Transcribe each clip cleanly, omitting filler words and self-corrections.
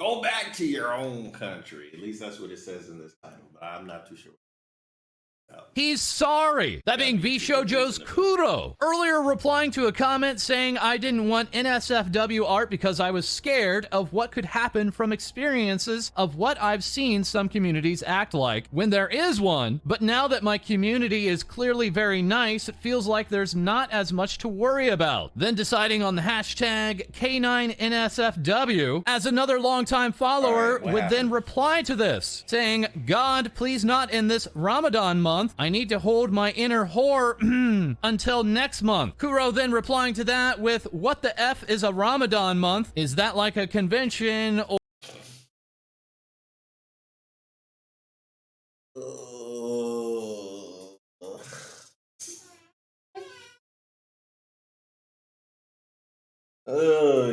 Go back to your own country. At least that's what it says in this title, but I'm not too sure. He's sorry. That being VShojo's Kuro, earlier replying to a comment saying I didn't want NSFW art because I was scared of what could happen from experiences of what I've seen some communities act like when there is one, but now that my community is clearly very nice, it feels like there's not as much to worry about. Then deciding on the hashtag K9NSFW, as another longtime follower would then reply to this, saying, God, please not in this Ramadan month. I need to hold my inner whore until next month. Kuro then replying to that with, what the F is a Ramadan month? Is that like a convention or...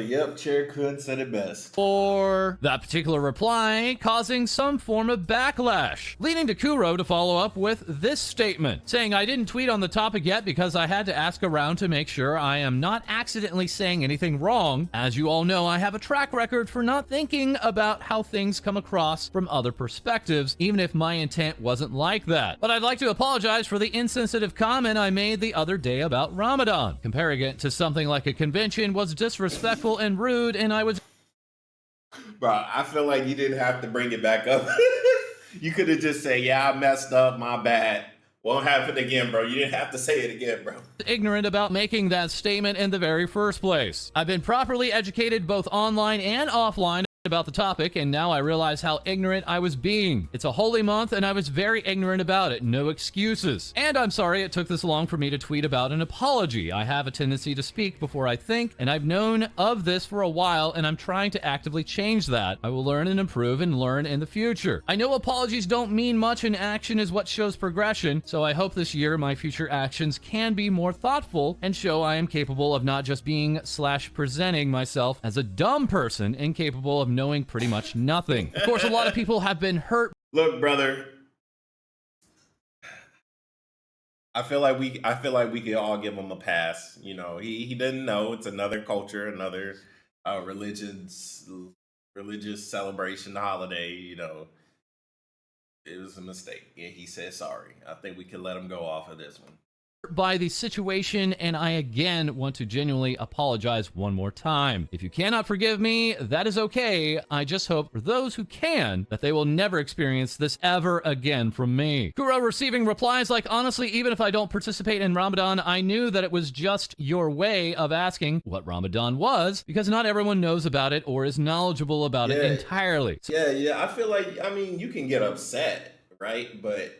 Yep, Chair Quinn said it best. Or that particular reply causing some form of backlash, leading to Kuro to follow up with this statement, saying, I didn't tweet on the topic yet because I had to ask around to make sure I am not accidentally saying anything wrong. As you all know, I have a track record for not thinking about how things come across from other perspectives, even if my intent wasn't like that. But I'd like to apologize for the insensitive comment I made the other day about Ramadan. Comparing it to something like a convention was disrespectful and rude, and I was... Bro, I feel like you didn't have to bring it back up. You could have just said, yeah, I messed up, my bad. Won't happen again, bro. You didn't have to say it again, bro. Ignorant about making that statement in the very first place. I've been properly educated both online and offline about the topic, and now I realize how ignorant I was being. It's a holy month, and I was very ignorant about it. No excuses. And I'm sorry it took this long for me to tweet about an apology. I have a tendency to speak before I think, and I've known of this for a while, and I'm trying to actively change that. I will learn and improve and learn in the future. I know apologies don't mean much, and action is what shows progression, so I hope this year my future actions can be more thoughtful and show I am capable of not just being / presenting myself as a dumb person incapable of knowing pretty much nothing. Of course, a lot of people have been hurt. Look, brother, I feel like we could all give him a pass. You know, he didn't know. It's another culture, another religious celebration, holiday. You know, it was a mistake, and he said sorry. I think we can let him go off of this one. By the situation, and I again want to genuinely apologize one more time. If you cannot forgive me, that is okay. I just hope for those who can that they will never experience this ever again from me. Kuro receiving replies like, honestly, even if I don't participate in Ramadan, I knew that it was just your way of asking what Ramadan was, because not everyone knows about it or is knowledgeable about it entirely. Yeah. I feel like, I mean, you can get upset, right? But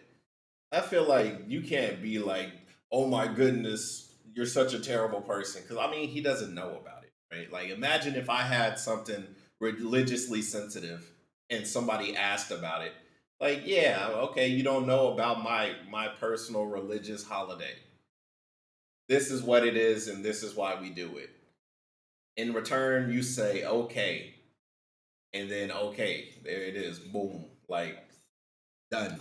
I feel like you can't be like, oh my goodness, you're such a terrible person. Because, I mean, he doesn't know about it, right? Like, imagine if I had something religiously sensitive and somebody asked about it. Like, yeah, okay, you don't know about my personal religious holiday. This is what it is, and this is why we do it. In return, you say, okay. And then, okay, there it is. Boom. Like, done.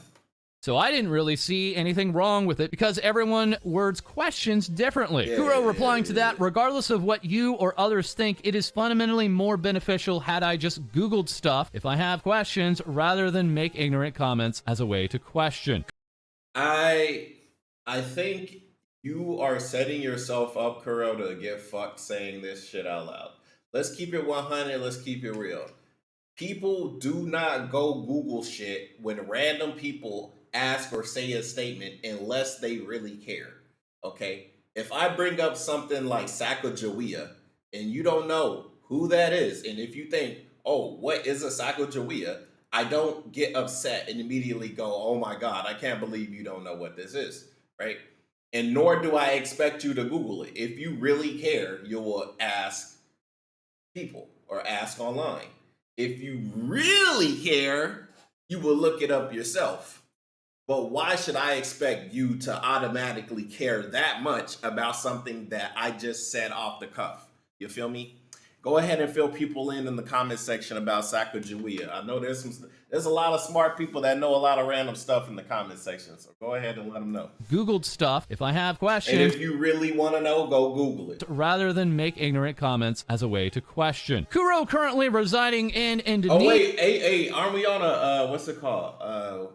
So I didn't really see anything wrong with it because everyone words questions differently. Kuro replying to that, regardless of what you or others think, it is fundamentally more beneficial had I just Googled stuff if I have questions rather than make ignorant comments as a way to question. I think you are setting yourself up, Kuro, to get fucked saying this shit out loud. Let's keep it 100. Let's keep it real. People do not go Google shit when random people ask or say a statement unless they really care. Okay? If I bring up something like Sacagawea and you don't know who that is, and if you think, oh, what is a Sacagawea? I don't get upset and immediately go, oh my God, I can't believe you don't know what this is, right? And nor do I expect you to Google it. If you really care, you will ask people or ask online. If you really care, you will look it up yourself. But why should I expect you to automatically care that much about something that I just said off the cuff? You feel me? Go ahead and fill people in the comment section about Sacagawea. I know there's a lot of smart people that know a lot of random stuff in the comment section, so go ahead and let them know. Googled stuff. If I have questions, and if you really want to know, go Google it. Rather than make ignorant comments as a way to question. Kuro currently residing in Indonesia. Oh wait, hey, aren't we on a what's it called?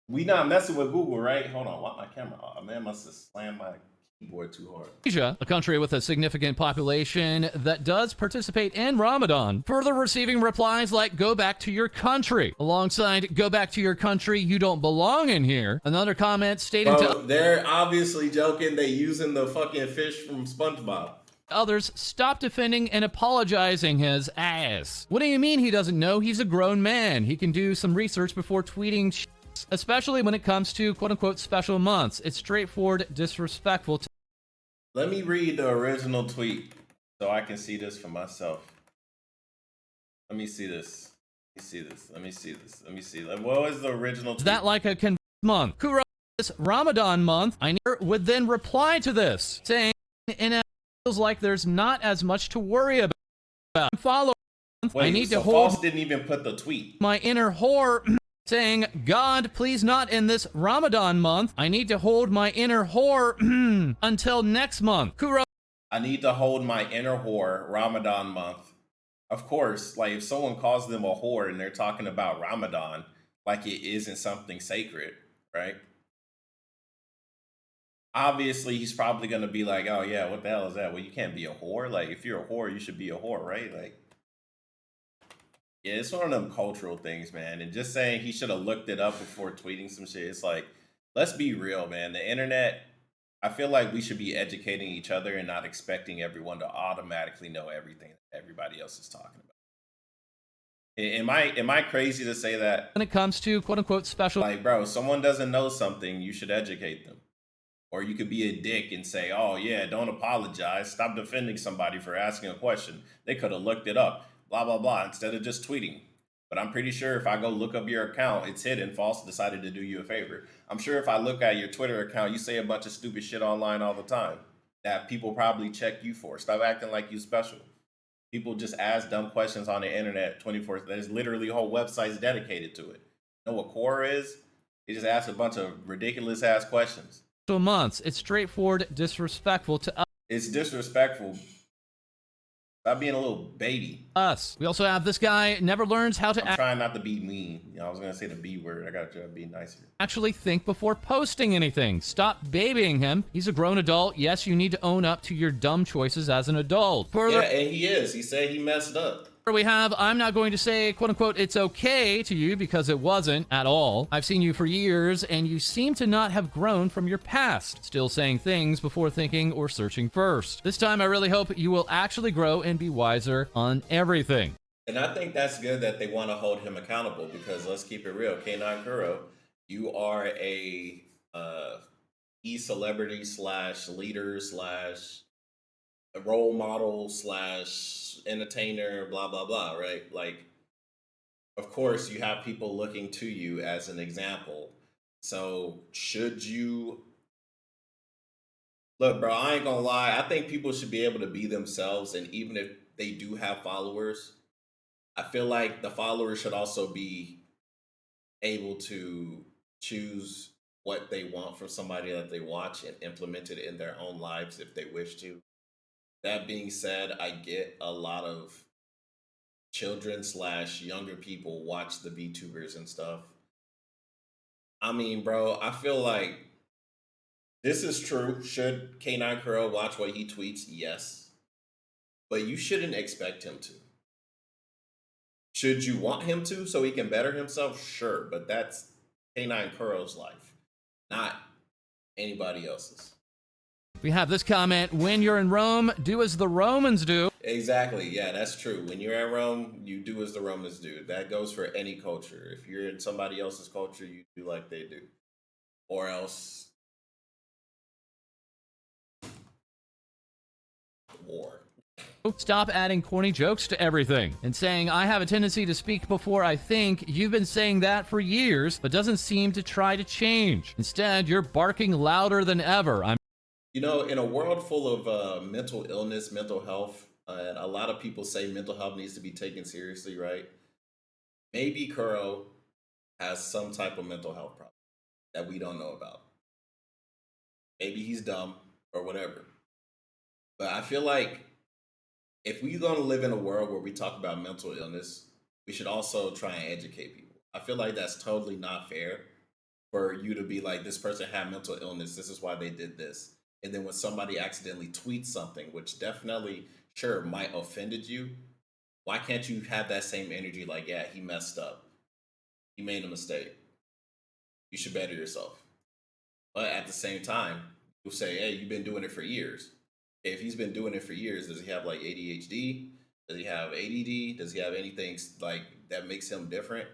We not messing with Google, right? Hold on, why my camera? Oh man, must have slammed my keyboard too hard. Asia, a country with a significant population that does participate in Ramadan, further receiving replies like "Go back to your country." Alongside "Go back to your country, you don't belong in here." Another comment stating they're obviously joking. They using the fucking fish from SpongeBob. Others, "Stop defending and apologizing his ass." What do you mean he doesn't know? He's a grown man. He can do some research before tweeting shit. Especially when it comes to quote-unquote special months. It's straightforward, disrespectful. Let me read the original tweet so I can see this for myself. Let me see this. Let me see. What was the original tweet? That like a month. Kuro, this Ramadan month, I would then reply to this, saying, it feels like there's not as much to worry about. Follow. Wait, I need so to hold. False didn't even put the tweet. My inner whore. Saying, God, please not in this Ramadan month. I need to hold my inner whore until next month. Kuro. I need to hold my inner whore Ramadan month. Of course, like if someone calls them a whore and they're talking about Ramadan, like it isn't something sacred, right? Obviously, he's probably going to be like, oh yeah, what the hell is that? Well, you can't be a whore. Like if you're a whore, you should be a whore, right? Like, yeah, it's one of them cultural things, man. And just saying he should have looked it up before tweeting some shit. It's like, let's be real, man. The internet, I feel like we should be educating each other and not expecting everyone to automatically know everything that everybody else is talking about. Am I crazy to say that? When it comes to quote-unquote special... Like, bro, someone doesn't know something, you should educate them. Or you could be a dick and say, oh, yeah, don't apologize. Stop defending somebody for asking a question. They could have looked it up. Blah, blah, blah, instead of just tweeting. But I'm pretty sure if I go look up your account, it's hidden. False decided to do you a favor. I'm sure if I look at your Twitter account, you say a bunch of stupid shit online all the time that people probably check you for. Stop acting like you special. People just ask dumb questions on the internet 24. There's literally whole websites dedicated to it. You know what core is? They just ask a bunch of ridiculous ass questions. Months. It's straightforward, disrespectful to us. It's disrespectful. Stop being a little baby. Us. We also have this guy never learns how to I'm trying not to be mean. You know, I was going to say the B word. I got to try to be nicer. Actually think before posting anything. Stop babying him. He's a grown adult. Yes, you need to own up to your dumb choices as an adult. Further, yeah, and he is. He said he messed up. We have, I'm not going to say, quote unquote, it's okay to you because it wasn't at all. I've seen you for years and you seem to not have grown from your past. Still saying things before thinking or searching first. This time I really hope you will actually grow and be wiser on everything. And I think that's good that they want to hold him accountable because let's keep it real. K9Kuro, you are a e-celebrity / leader / a role model / entertainer, blah, blah, blah, right? Like, of course, you have people looking to you as an example. So should you... Look, bro, I ain't gonna lie. I think people should be able to be themselves. And even if they do have followers, I feel like the followers should also be able to choose what they want from somebody that they watch and implement it in their own lives if they wish to. That being said, I get a lot of children / younger people watch the VTubers and stuff. I mean, bro, I feel like this is true. Should K9Kuro watch what he tweets? Yes. But you shouldn't expect him to. Should you want him to so he can better himself? Sure, but that's K9Kuro's life, not anybody else's. We have this comment, when you're in Rome, do as the Romans do. Exactly. Yeah, that's true. When you're in Rome, you do as the Romans do. That goes for any culture. If you're in somebody else's culture, you do like they do. Or else war. Stop adding corny jokes to everything and saying, I have a tendency to speak before I think. You've been saying that for years, but doesn't seem to try to change. Instead, you're barking louder than ever. You know, in a world full of mental illness, mental health, and a lot of people say mental health needs to be taken seriously, right? Maybe Kuro has some type of mental health problem that we don't know about. Maybe he's dumb or whatever. But I feel like if we're going to live in a world where we talk about mental illness, we should also try and educate people. I feel like that's totally not fair for you to be like, this person had mental illness, this is why they did this. And then when somebody accidentally tweets something, which definitely, sure, might offended you, why can't you have that same energy like, yeah, he messed up. He made a mistake. You should better yourself. But at the same time, you'll say, hey, you've been doing it for years. If he's been doing it for years, does he have like ADHD? Does he have ADD? Does he have anything like that makes him different?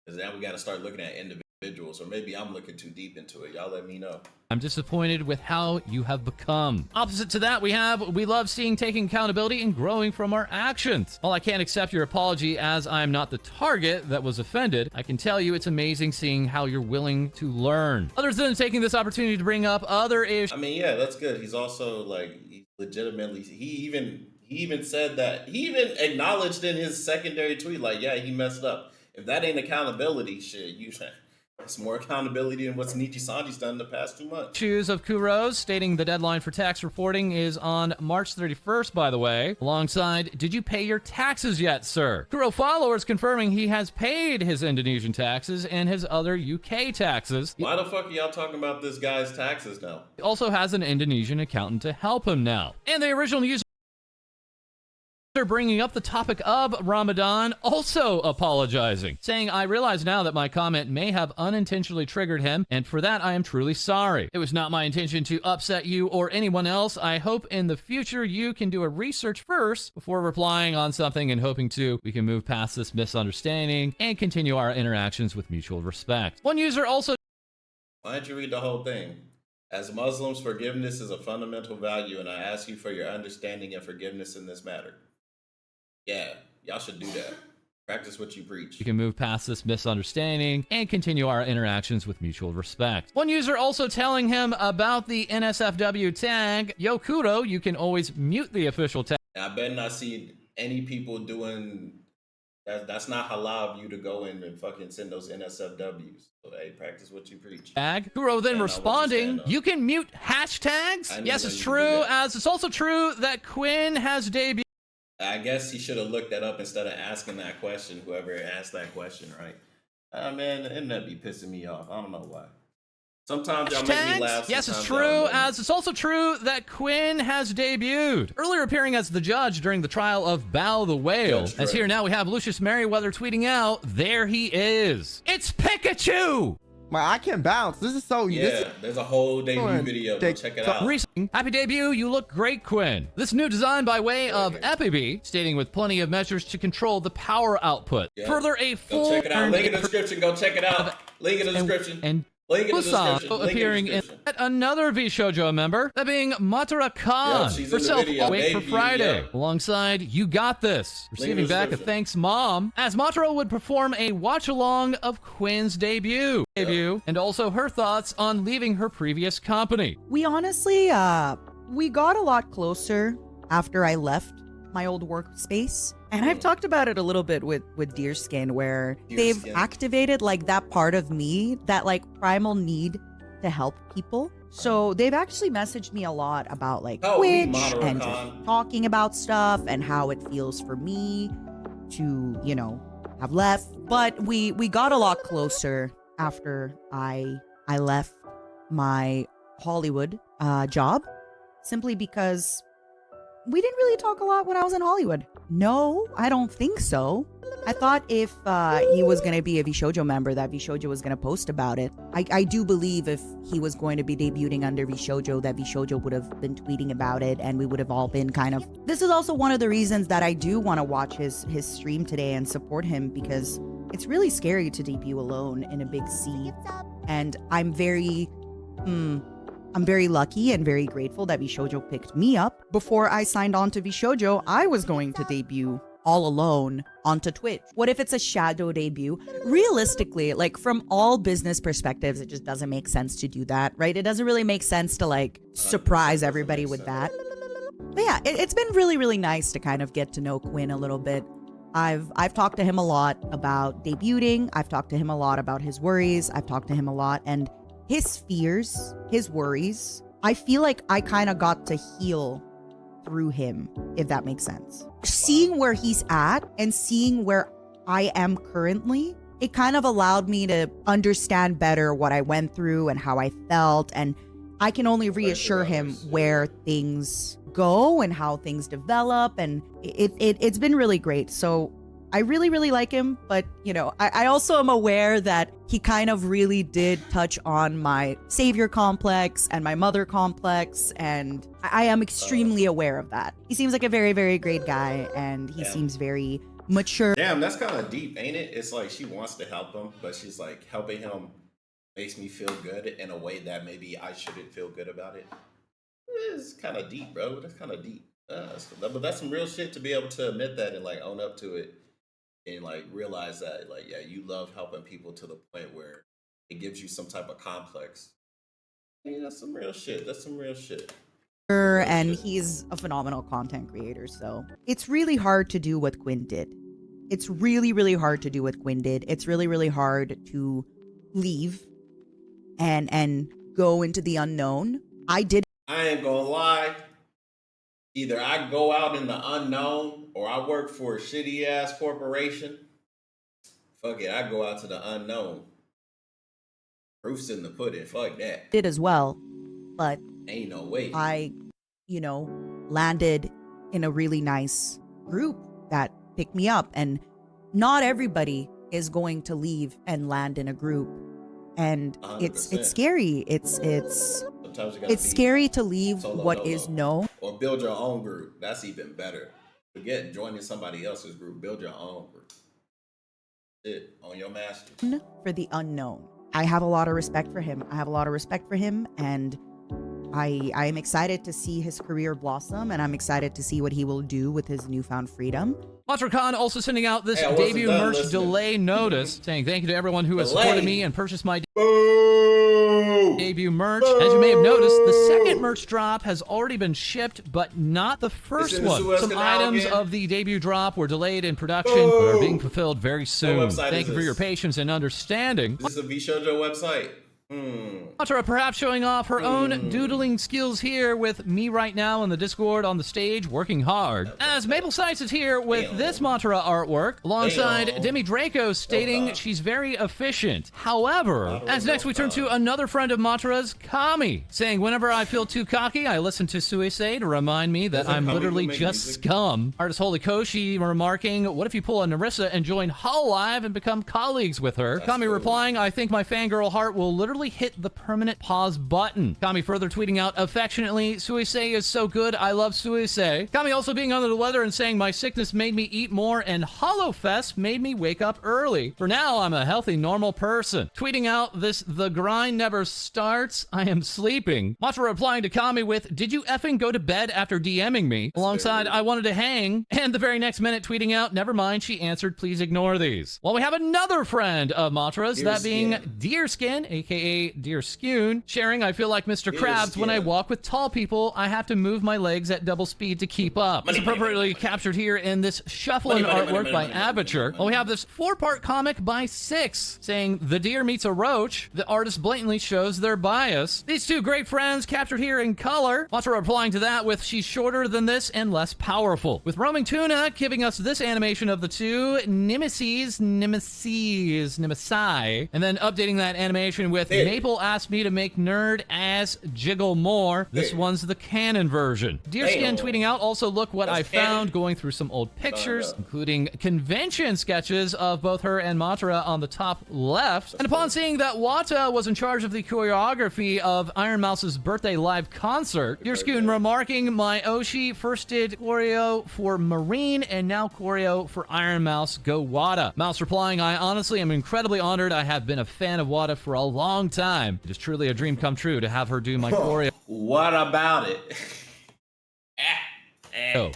Because now we got to start looking at individuals, or maybe I'm looking too deep into it. Y'all let me know. I'm disappointed with how you have become. Opposite to that, we love seeing taking accountability and growing from our actions. While I can't accept your apology as I'm not the target that was offended, I can tell you it's amazing seeing how you're willing to learn. Other than taking this opportunity to bring up other issues. I mean, yeah, that's good. He's also like, he legitimately, he even said that, he even acknowledged in his secondary tweet, like, yeah, he messed up. If that ain't accountability, shit, it's more accountability than what's Nichi Sanji's done in the past 2 months. Issues of Kuro's, stating the deadline for tax reporting is on March 31st, by the way. Alongside, did you pay your taxes yet, sir? Kuro followers confirming he has paid his Indonesian taxes and his other UK taxes. Why the fuck are y'all talking about this guy's taxes now? He also has an Indonesian accountant to help him now. And the original user bringing up the topic of Ramadan, also apologizing, saying, I realize now that my comment may have unintentionally triggered him, and for that I am truly sorry. It was not my intention to upset you or anyone else. I hope in the future you can do a research first before replying on something, and hoping we can move past this misunderstanding and continue our interactions with mutual respect. One user also... Why don't you read the whole thing? As Muslims, forgiveness is a fundamental value, and I ask you for your understanding and forgiveness in this matter. Yeah, y'all should do that. Practice what you preach. We can move past this misunderstanding and continue our interactions with mutual respect. One user also telling him about the NSFW tag. Yo, Kuro, you can always mute the official tag. I better not see any people doing that. That's not halal of you to go in and fucking send those NSFWs. So, hey, practice what you preach. Kuro then responding, you can mute hashtags? Yes, it's true, as it's also true that Quinn has debuted. I guess he should have looked that up instead of asking that question, whoever asked that question, right? Man, the internet be pissing me off. I don't know why. Sometimes y'all make me laugh. Yes, it's true, as it's also true that Quinn has debuted. Earlier appearing as the judge during the trial of Bao the Whale. As here now we have Lucius Merriweather tweeting out, there he is. It's Pikachu! I can bounce. This is so... Yeah, there's a whole debut video. Go check it out. Happy debut. You look great, Quinn. This new design by way of Epibee, stating with plenty of measures to control the power output. Yeah. Further, a full... Go check it out. Link in the description. Go check it out. Link in the description. And link in the description. Appearing in yet another VShojo member, that being Matara Khan, herself Wait for Friday. Yeah. Alongside You Got This, receiving back a thanks mom, as Matara would perform a watch-along of Quinn's debut, and also her thoughts on leaving her previous company. We honestly, we got a lot closer after I left my old workspace. And I've talked about it a little bit with Deerskin, where they've activated like that part of me, that like primal need to help people. So they've actually messaged me a lot about like Twitch and just talking about stuff and how it feels for me to, you know, have left. But we got a lot closer after I left my Hollywood job, simply because we didn't really talk a lot when I was in Hollywood. No, I don't think so. I thought if he was going to be a VShojo member, that VShojo was going to post about it. I do believe if he was going to be debuting under VShojo, that VShojo would have been tweeting about it, and we would have all been kind of... This is also one of the reasons that I do want to watch his stream today and support him, because it's really scary to debut alone in a big C. And I'm very lucky and very grateful that VShojo picked me up. Before I signed on to VShojo, I was going to debut all alone onto Twitch. What if it's a shadow debut? Realistically, like from all business perspectives, it just doesn't make sense to do that, right? It doesn't really make sense to like surprise everybody with that. But yeah, it's been really, really nice to kind of get to know Quinn a little bit. I've talked to him a lot about debuting. I've talked to him a lot about his worries. I've talked to him a lot, and his fears, his worries, I feel like I kind of got to heal through him, if that makes sense. Seeing where he's at and seeing where I am currently, it kind of allowed me to understand better what I went through and how I felt, and I can only reassure him where things go and how things develop, and it's been really great. So I really, really like him, but I also am aware that he kind of really did touch on my savior complex and my mother complex, and I am extremely aware of that. He seems like a very, very great guy, and he seems very mature. Damn, that's kind of deep, ain't it? It's like she wants to help him, but she's like, helping him makes me feel good in a way that maybe I shouldn't feel good about it. It's kind of deep, bro. That's kind of deep. But that's some real shit to be able to admit that and like own up to it and like realize that like, yeah, you love helping people to the point where it gives you some type of complex. Yeah, that's some real shit. That's some real shit. And he's a phenomenal content creator, so it's really hard to do what Quinn did. It's really, really hard to do what Quinn did. It's really, really hard to leave and go into the unknown. I ain't gonna lie. Either I go out in the unknown or I work for a shitty ass corporation. Fuck it, I go out to the unknown. Proof's in the pudding. Fuck that. Did as well, but ain't no way. I, landed in a really nice group that picked me up, and not everybody is going to leave and land in a group, and 100%. It's scary. It's scary to leave what is known. Or build your own group. That's even better. Forget joining somebody else's group. Build your own group. On your master. For the unknown. I have a lot of respect for him. And I am excited to see his career blossom, and I'm excited to see what he will do with his newfound freedom. MonsterCon also sending out this debut merch delay notice, saying thank you to everyone who has supported me and purchased my debut merch. As you may have noticed, the second merch drop has already been shipped, but not the first one. Some items of the debut drop were delayed in production, but are being fulfilled very soon. Thank you for your patience and understanding. This is a VShojo website. Montara perhaps showing off her own doodling skills here with me right now in the Discord on the stage working hard. As Maple Sites is here with this Montara artwork, alongside Demi Draco stating she's very efficient. However, as next we turn to another friend of Montara's, Kami, saying whenever I feel too cocky, I listen to Suisei to remind me that I'm literally just scum. Artist Holy Koshi remarking, what if you pull a Narissa and join Hololive and become colleagues with her? Kami replying, I think my fangirl heart will literally hit the permanent pause button. Kami further tweeting out affectionately, Suisei is so good, I love Suisei. Kami also being under the weather and saying my sickness made me eat more and HoloFest made me wake up early. For now, I'm a healthy, normal person. Tweeting out this, the grind never starts, I am sleeping. Matra replying to Kami with, did you effing go to bed after DMing me? Alongside, I wanted to hang. And the very next minute tweeting out, never mind, she answered, please ignore these. Well, we have another friend of Matra's, that being Deerskin, aka Dear Skune, sharing, I feel like Mr. Krabs when I walk with tall people, I have to move my legs at double speed to keep up. It's appropriately captured here in this shuffling artwork by Aperture. Well, we have this 4-part comic by Six, saying the deer meets a roach. The artist blatantly shows their bias. These two great friends captured here in color. Matra replying to that with she's shorter than this and less powerful. With Roaming Tuna giving us this animation of the two, Nemesis, and then updating that animation with Maple asked me to make nerd ass jiggle more. This one's the canon version. Deerskin tweeting out, also look what I found, going through some old pictures, including convention sketches of both her and Matara on the top left. And upon seeing that Wata was in charge of the choreography of Iron Mouse's birthday live concert, Deerskin remarking, my Oshi first did choreo for Marine and now choreo for Iron Mouse, go Wata. Mouse replying, I honestly am incredibly honored. I have been a fan of Wata for a long time. It is truly a dream come true to have her do my choreo. What about it? Oh.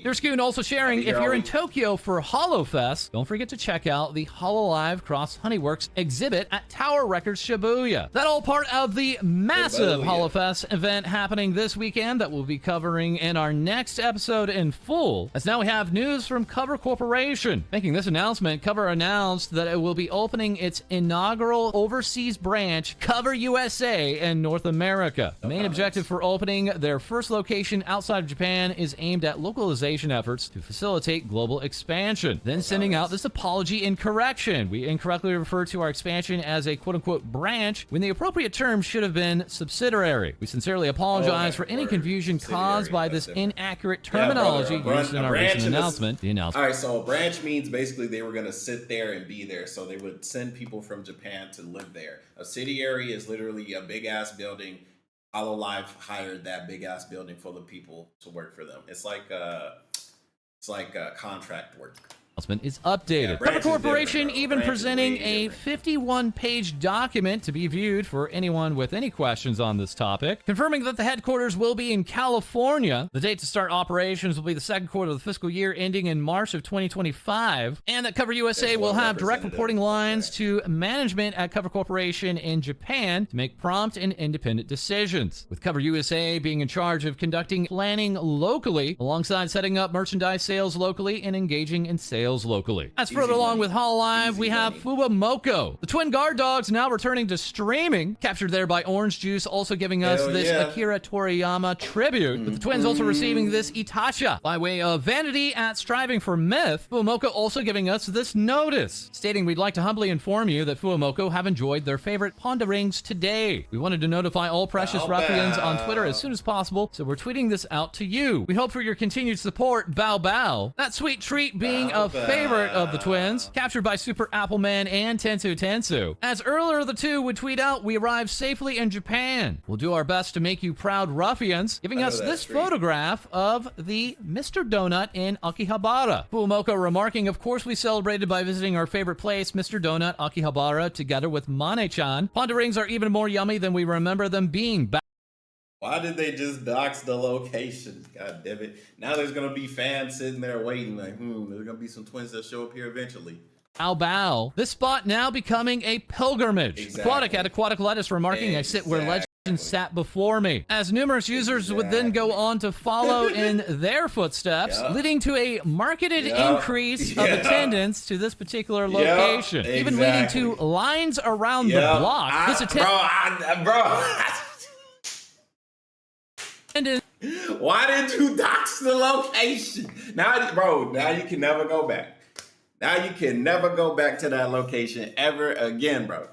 There's Quinn also sharing, if you're in Tokyo for HoloFest, don't forget to check out the Hololive Cross Honeyworks exhibit at Tower Records Shibuya. That all part of the massive HoloFest event happening this weekend that we'll be covering in our next episode in full. As now we have news from Cover Corporation. Making this announcement, Cover announced that it will be opening its inaugural overseas branch, Cover USA, in North America. The main objective for opening their first location outside of Japan is aimed at localization efforts to facilitate global expansion. Then sending out this apology and correction. We incorrectly referred to our expansion as a quote-unquote branch when the appropriate term should have been subsidiary. We sincerely apologize for any confusion caused by this inaccurate terminology used in our recent announcement. All right, so a branch means basically they were going to sit there and be there. So they would send people from Japan to live there. A subsidiary is literally a big-ass building. Hololive hired that big-ass building full of people to work for them. It's like contract work. Announcement is updated. Cover Corporation even presenting a 51-page document to be viewed for anyone with any questions on this topic, confirming that the headquarters will be in California. The date to start operations will be the second quarter of the fiscal year ending in March of 2025, and that Cover USA will have direct reporting lines to management at Cover Corporation in Japan to make prompt and independent decisions, with Cover USA being in charge of conducting planning locally alongside setting up merchandise sales locally and engaging in sales locally. As further along with Hololive, we have Fuwamoco. The twin guard dogs now returning to streaming, captured there by Orange Juice, also giving us this Akira Toriyama tribute, with the twins also receiving this Itacha by way of Vanity at Striving for Myth. Fuwamoco also giving us this notice, stating, we'd like to humbly inform you that Fuwamoco have enjoyed their favorite ponderings today. We wanted to notify all precious ruffians on Twitter as soon as possible, so we're tweeting this out to you. We hope for your continued support. Bow bow. That sweet treat being a favorite of the twins, captured by Super Appleman and Tensu Tensu. As earlier the two would tweet out, we arrived safely in Japan. We'll do our best to make you proud ruffians, giving us this photograph of the Mr. Donut in Akihabara. Fuwamoco remarking, of course we celebrated by visiting our favorite place, Mr. Donut Akihabara, together with Mane-chan. Ponderings are even more yummy than we remember them being. Why did they just dox the location? God damn it. Now there's going to be fans sitting there waiting like, there's going to be some twins that show up here eventually. Bow bow. This spot now becoming a pilgrimage. Exactly. Aquatic at Aquatic Lettuce remarking, I sit where legends sat before me. As numerous users would then go on to follow in their footsteps, leading to a marketed increase of attendance to this particular location. Even leading to lines around the block. This Why did you dox the location? Now you can never go back. Now you can never go back to that location ever again, bro.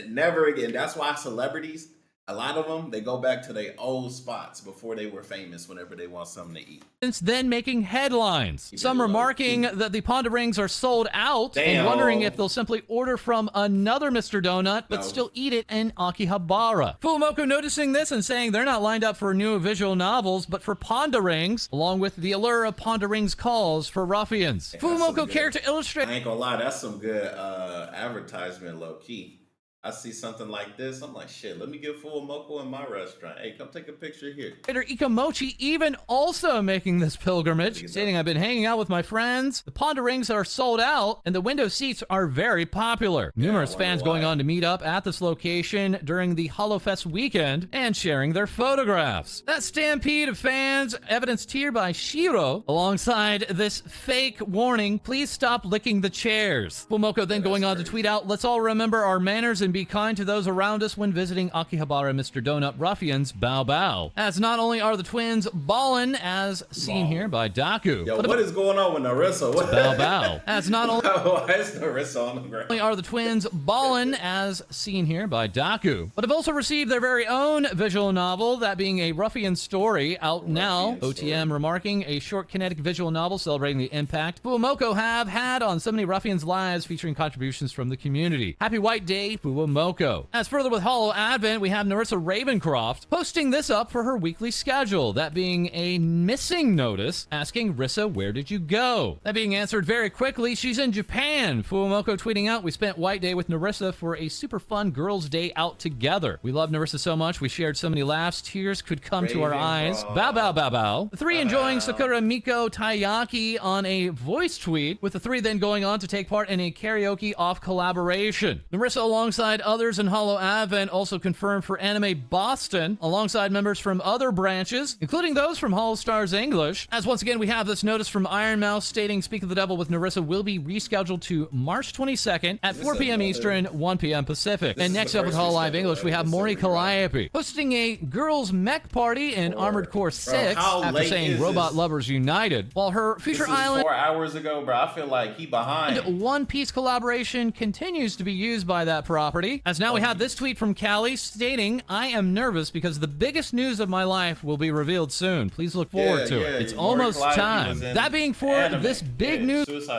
Never again. That's why celebrities, a lot of them, they go back to their old spots before they were famous whenever they want something to eat. Since then making headlines. Some remarking that the ponderings are sold out and wondering if they'll simply order from another Mr. Donut but still eat it in Akihabara. Fuwamoco noticing this and saying they're not lined up for new visual novels but for ponderings, along with the allure of ponderings calls for ruffians. Fuwamoco care to illustrate. I ain't gonna lie, that's some good advertisement low key. I see something like this, I'm like, shit, let me get Fuwamoco in my restaurant. Hey, come take a picture here. Ikamochi even also making this pilgrimage, stating, I've been hanging out with my friends. The ponderings are sold out, and the window seats are very popular. Numerous fans going on to meet up at this location during the HoloFest weekend and sharing their photographs. That stampede of fans evidenced here by Shiro, alongside this fake warning, please stop licking the chairs. Fuwamoco then going on to tweet out, let's all remember our manners and be kind to those around us when visiting Akihabara Mr. Donut ruffians. Bow bow. As not only are the twins ballin', as seen here by Daku. Yo, what is going on with Narissa? Bow bow. As not only why is Narissa on the ground? Are the twins ballin', as seen here by Daku, but have also received their very own visual novel, that being a ruffian story, out now. OTM remarking, a short kinetic visual novel celebrating the impact Fuwamoco have had on so many ruffians' lives, featuring contributions from the community. Happy White Day, Fuwamoco. Fuwamoco. As further with Hololive Advent, we have Narissa Ravencroft posting this up for her weekly schedule, that being a missing notice asking Rissa, where did you go? That being answered very quickly, she's in Japan. Fuwamoco tweeting out, we spent White Day with Narissa for a super fun girls' day out together. We love Narissa so much, we shared so many laughs, tears could come to our eyes. Bow, bow, bow, bow. The three enjoying Sakura Miko Taiyaki on a voice tweet, with the three then going on to take part in a karaoke off collaboration. Narissa, alongside others in Hololive Advent, also confirmed for Anime Boston, alongside members from other branches, including those from Hall Stars English. As once again, we have this notice from Iron Mouse stating Speak of the Devil with Narissa will be rescheduled to March 22nd at 4 p.m. Eastern, 1 p.m. Pacific. And next up with Hololive English, we have Mori Calliope hosting a girls' mech party in Armored Core 6 after saying Robot Lovers United, while her Future Island 4 hours ago, bro. I feel like he behind. One Piece collaboration continues to be used by that property, as now we have this tweet from Callie stating, I am nervous because the biggest news of my life will be revealed soon. Please look forward to it. It's almost time. That being for this big news,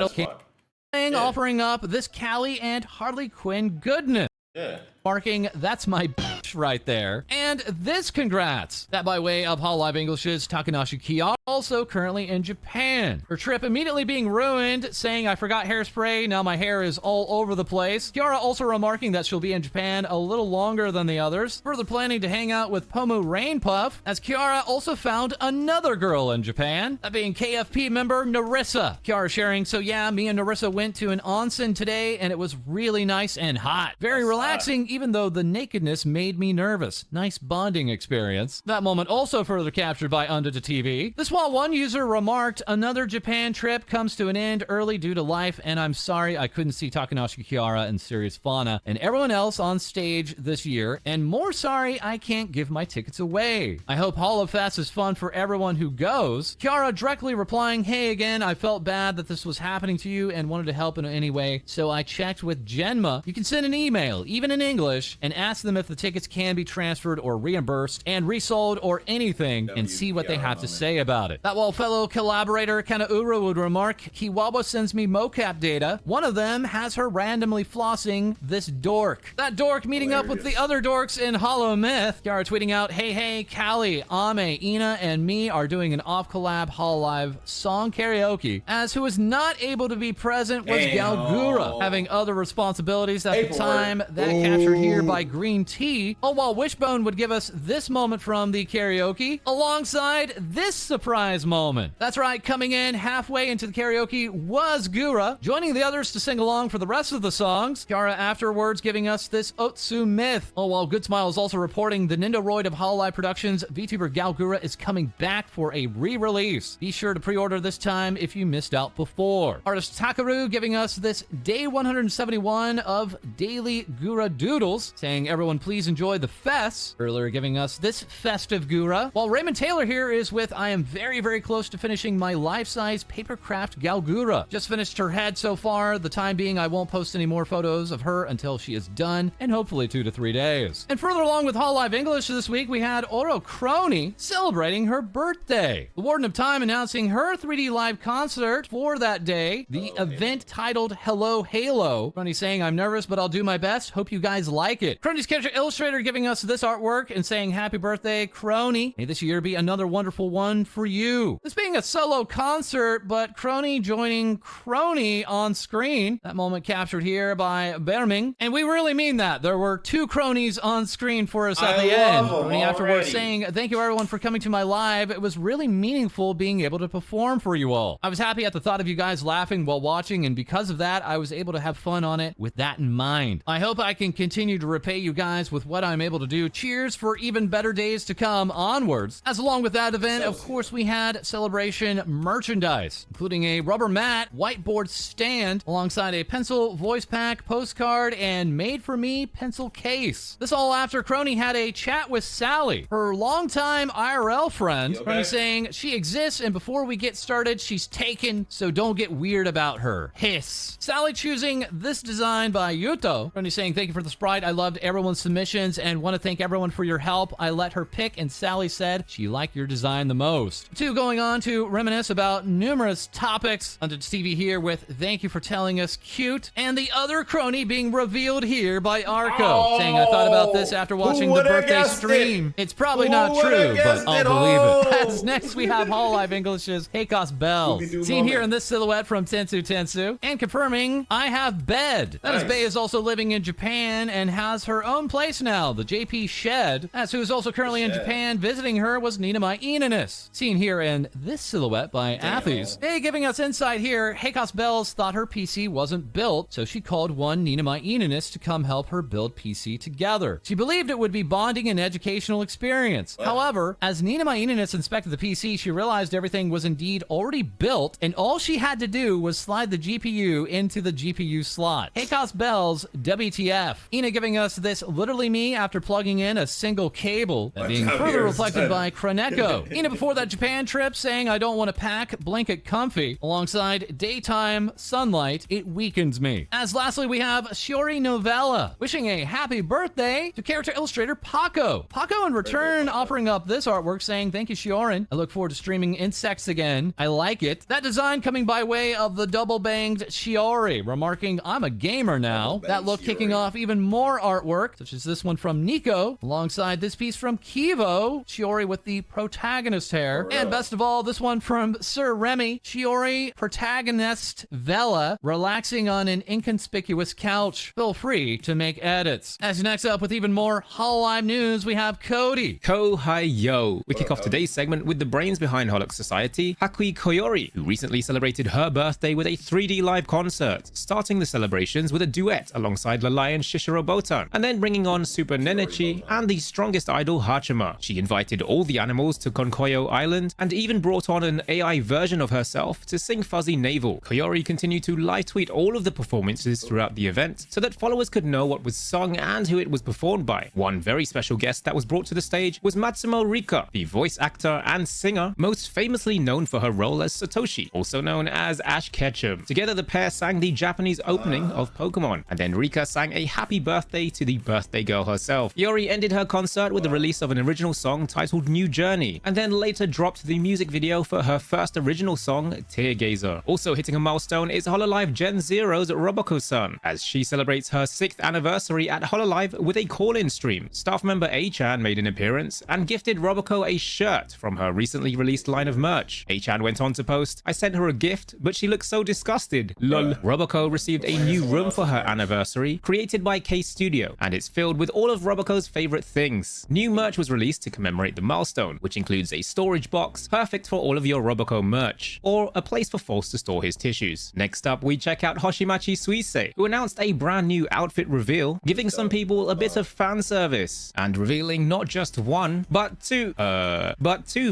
offering up this Callie and Harley Quinn goodness. Yeah. Marking, that's my bitch right there. And this congrats. That by way of Hololive English's Takanashi Kiara, also currently in Japan. Her trip immediately being ruined, saying, I forgot hairspray, now my hair is all over the place. Kiara also remarking that she'll be in Japan a little longer than the others, further planning to hang out with Pomu Rainpuff, as Kiara also found another girl in Japan, that being KFP member Narissa. Kiara sharing, so yeah, me and Narissa went to an onsen today, and it was really nice and hot. Very relaxing, even though the nakedness made me nervous. Nice bonding experience. That moment also further captured by Undata TV. This while one user remarked, another Japan trip comes to an end early due to life, and I'm sorry I couldn't see Takanashi Kiara and Sirius Fauna and everyone else on stage this year, and more sorry I can't give my tickets away. I hope Hololive Fest is fun for everyone who goes. Kiara directly replying, hey again, I felt bad that this was happening to you and wanted to help in any way, so I checked with Genma. You can send an email, even in English, and ask them if the tickets can be transferred or reimbursed and resold or anything, and see what they have to say about it. That while fellow collaborator Kanaura would remark, Kiwawa sends me mocap data. One of them has her randomly flossing this dork. That dork meeting up with the other dorks in Hololive Myth. Kiara tweeting out, hey, Callie, Ame, Ina, and me are doing an off-collab Hololive song karaoke, as who was not able to be present was Galgura, having other responsibilities at the time. That captured here by Green Tea, all while Wishbone would give us this moment from the karaoke, alongside this surprise moment. That's right, coming in halfway into the karaoke was Gura, joining the others to sing along for the rest of the songs. Kiara afterwards giving us this Otsu myth. Oh, while Good Smile is also reporting the Nindoroid of Hololive Productions, VTuber Galgura is coming back for a re-release. Be sure to pre-order this time if you missed out before. Artist Takaru giving us this day 171 of Daily Gura Doodles, saying everyone please enjoy the fest. Earlier giving us this festive Gura. While Raymond Taylor here is with I am very, very close to finishing my life-size papercraft Galgura. Just finished her head so far. The time being I won't post any more photos of her until she is done, and hopefully 2 to 3 days. And further along with Hololive English this week, we had Oro Crony celebrating her birthday. The Warden of Time announcing her 3D live concert for that day. The event titled Hello Halo. Crony saying, I'm nervous, but I'll do my best. Hope you guys like it. Crony's character illustrator giving us this artwork and saying, happy birthday, Crony. May this year be another wonderful one for you. This being a solo concert, but Crony joining Crony on screen. That moment captured here by Berming. And we really mean that. There were 2 Cronies on screen for us at the end. Crony afterwards saying, thank you everyone for coming to my live. It was really meaningful being able to perform for you all. I was happy at the thought of you guys laughing while watching, and because of that, I was able to have fun on it with that in mind. I hope I can continue to repay you guys with what I'm able to do. Cheers for even better days to come onwards. As along with that event, of course, we had celebration merchandise, including a rubber mat, whiteboard stand, alongside a pencil, voice pack, postcard, and made-for-me pencil case. This all after Crony had a chat with Sally, her longtime IRL friend. Crony saying, she exists, and before we get started, she's taken, so don't get weird about her. Hiss. Sally choosing this design by Yuto. Crony saying, thank you for the sprite. I loved everyone's submissions questions and want to thank everyone for your help. I let her pick, and Sally said she liked your design the most. 2 going on to reminisce about numerous topics. Under TV here with thank you for telling us cute, and the other crony being revealed here by Arco, saying I thought about this after watching the birthday stream. It's probably not true, but I'll believe it. As next we have Hololive English's Heikos Bells, seen here in this silhouette from Tensu, and confirming I have bed. That is Bae is also living in Japan and has her own place now, the JP Shed. As who is also currently in Japan visiting her was Ninamai Inanis, seen here in this silhouette by Athes. Hey, giving us insight here, Heikos Bells thought her PC wasn't built, so she called one Ninamai Inanis to come help her build PC together. She believed it would be bonding and educational experience. However, as Ninamai Inanis inspected the PC, she realized everything was indeed already built, and all she had to do was slide the GPU into the GPU slot. Heikos Bells, WTF. Ina giving us this literally me after plugging in a single cable, that being further reflected by Kroneko. Ina before that Japan trip saying I don't want to pack, blanket comfy, alongside daytime sunlight, it weakens me. As lastly we have Shiori Novella, wishing a happy birthday to character illustrator Paco. Paco in return offering up this artwork saying thank you Shiorin, I look forward to streaming insects again, I like it. That design coming by way of the double banged Shiori, remarking I'm a gamer now. That look kicking off even more artwork, such as this one from Nico, alongside this piece from Kivo, Shiori with the protagonist hair, and best of all, this one from Sir Remy, Shiori protagonist Vela, relaxing on an inconspicuous couch. Feel free to make edits. As next up with even more Hololive news, we have Cody. Hi yo. We kick off today's segment with the brains behind Hololive Society, Hakui Koyori, who recently celebrated her birthday with a 3D live concert, starting the celebrations with a duet alongside the lion Shishiro Botan, and then bringing on Super Nenechi and the strongest idol Hachima. She invited all the animals to Konkoyo Island and even brought on an AI version of herself to sing Fuzzy Navel. Koyori continued to live tweet all of the performances throughout the event so that followers could know what was sung and who it was performed by. One very special guest that was brought to the stage was Matsumo Rika, the voice actor and singer most famously known for her role as Satoshi, also known as Ash Ketchum. Together the pair sang the Japanese opening of Pokemon, and then Rika sang a happy birthday to the birthday girl herself. Yori ended her concert with the release of an original song titled New Journey, and then later dropped the music video for her first original song, Teargazer. Also hitting a milestone is Hololive Gen Zero's Roboko-san, as she celebrates her 6th anniversary at Hololive with a call-in stream. Staff member A-chan made an appearance and gifted Roboko a shirt from her recently released line of merch. A-chan went on to post, I sent her a gift, but she looks so disgusted. Lol. Roboko received a new room for her anniversary, created by K Studio, and it's filled with all of Roboko's favorite things. New merch was released to commemorate the milestone, which includes a storage box, perfect for all of your Roboko merch, or a place for False to store his tissues. Next up, we check out Hoshimachi Suisei, who announced a brand new outfit reveal, giving some people a bit of fan service, and revealing not just one, but two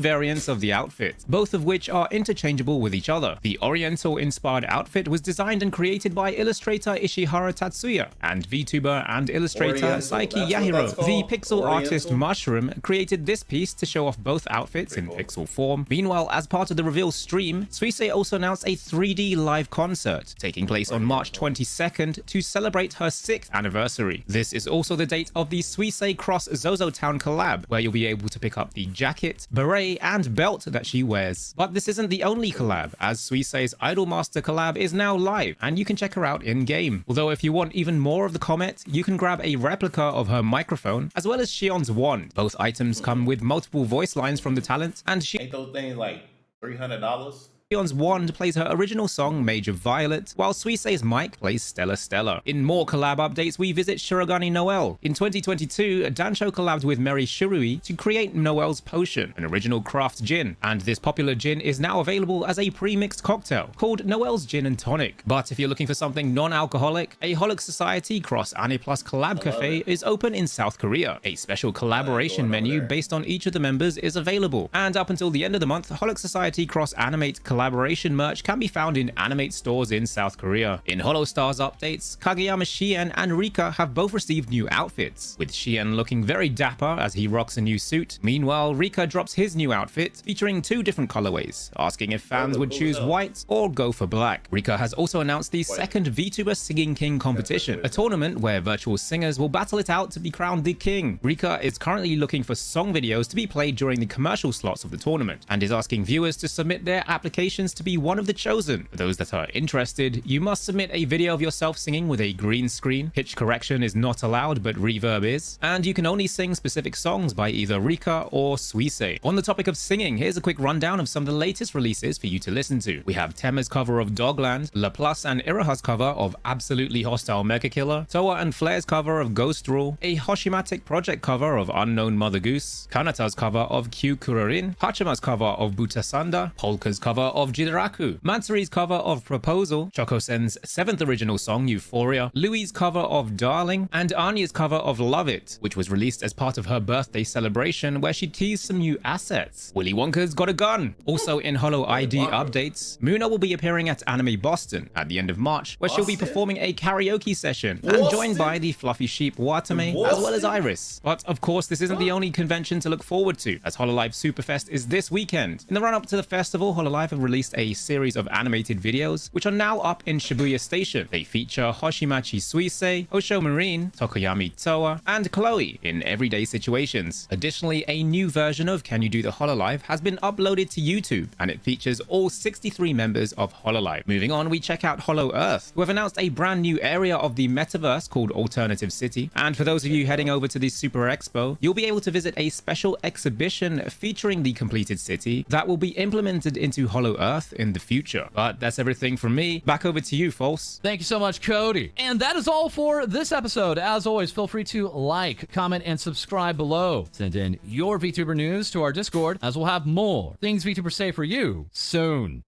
variants of the outfit, both of which are interchangeable with each other. The Oriental-inspired outfit was designed and created by illustrator Ishihara Tatsuya, and VTuber and illustrator Saiki Yahiro. The pixel artist Mushroom created this piece to show off both outfits in pixel form. Meanwhile, as part of the reveal stream, Suisei also announced a 3D live concert, taking place on March 22nd to celebrate her 6th anniversary. This is also the date of the Suisei Cross Zozo Town collab, where you'll be able to pick up the jacket, beret, and belt that she wears. But this isn't the only collab, as Suisei's Idolmaster collab is now live, and you can check her out in-game. Although if you want even more of the comet, you can grab a replica of her microphone, as well as Shion's wand. Both items come with multiple voice lines from the talent, and Ain't those things like $300? Shion's wand plays her original song Major Violet, while Suisei's mic plays Stella Stella. In more collab updates, we visit Shirogane Noel. In 2022, Dancho collabed with Mary Shirui to create Noel's Potion, an original craft gin, and this popular gin is now available as a pre-mixed cocktail called Noel's Gin and Tonic. But if you're looking for something non-alcoholic, a Hololive Society Cross Ane Plus collab cafe is open in South Korea. A special collaboration menu based on each of the members is available, and up until the end of the month, Hololive Society Cross Animate collab collaboration merch can be found in Animate stores in South Korea. In Holostars updates, Kageyama Shien and Rika have both received new outfits, with Shien looking very dapper as he rocks a new suit. Meanwhile, Rika drops his new outfit featuring 2 different colorways, asking if fans would choose white or go for black. Rika has also announced the second VTuber Singing King competition, a tournament where virtual singers will battle it out to be crowned the king. Rika is currently looking for song videos to be played during the commercial slots of the tournament, and is asking viewers to submit their applications to be one of the chosen. For those that are interested, you must submit a video of yourself singing with a green screen. Pitch correction is not allowed, but reverb is, and you can only sing specific songs by either Rika or Suisei. On the topic of singing, here's a quick rundown of some of the latest releases for you to listen to. We have Tema's cover of Dogland, Laplace and Iraha's cover of Absolutely Hostile Mega Killer, Toa and Flair's cover of Ghost Rule, a Hoshimatic Project cover of Unknown Mother Goose, Kanata's cover of Q Kurorin, Hachima's cover of Butasanda, Polka's cover of Jidaraku, Matsuri's cover of Proposal, Chokosen's 7th original song Euphoria, Louis' cover of Darling, and Anya's cover of Love It, which was released as part of her birthday celebration where she teased some new assets. Willy Wonka's got a gun! Also in Holo ID updates, Muna will be appearing at Anime Boston at the end of March, where she'll be performing a karaoke session and joined by the fluffy sheep Watame as well as Iris. But of course, this isn't the only convention to look forward to, as Hololive Superfest is this weekend. In the run-up to the festival, Hololive have released a series of animated videos, which are now up in Shibuya Station. They feature Hoshimachi Suisei, Osho Marine, Tokoyami Toa, and Chloe in everyday situations. Additionally, a new version of Can You Do the Hololive has been uploaded to YouTube, and it features all 63 members of Hololive. Moving on, we check out Hollow Earth, who have announced a brand new area of the metaverse called Alternative City. And for those of you heading over to the Super Expo, you'll be able to visit a special exhibition featuring the completed city that will be implemented into Hollow Earth in the future. But that's everything from me. Back over to you, False. Thank you so much, Cody. And that is all for this episode. As always, feel free to like, comment, and subscribe below. Send in your VTuber news to our Discord, as we'll have more things VTubers say for you soon.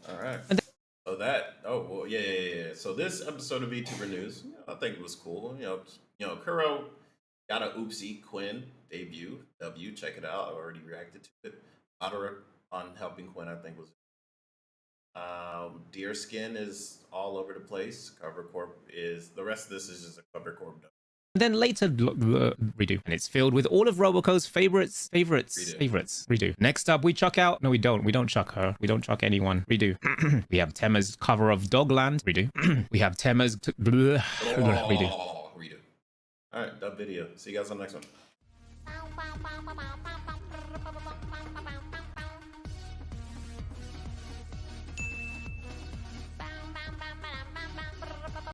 All right. So So this episode of VTuber News, I think it was cool. Kuro got an Oopsie Quinn debut. Check it out. I already reacted to it. Madara on helping Quinn, I think was. Deer Skin is all over the place. Cover Corp is the rest of this is just a Cover Corp. Then later, redo. And it's filled with all of Roboco's favorites. Redo. Next up, we chuck out... No, we don't. We don't chuck her. We don't chuck anyone. Redo. We have Tema's cover of Dogland. Redo. We have Tema's... Redo. Redo. All right, dub video. See you guys on the next one.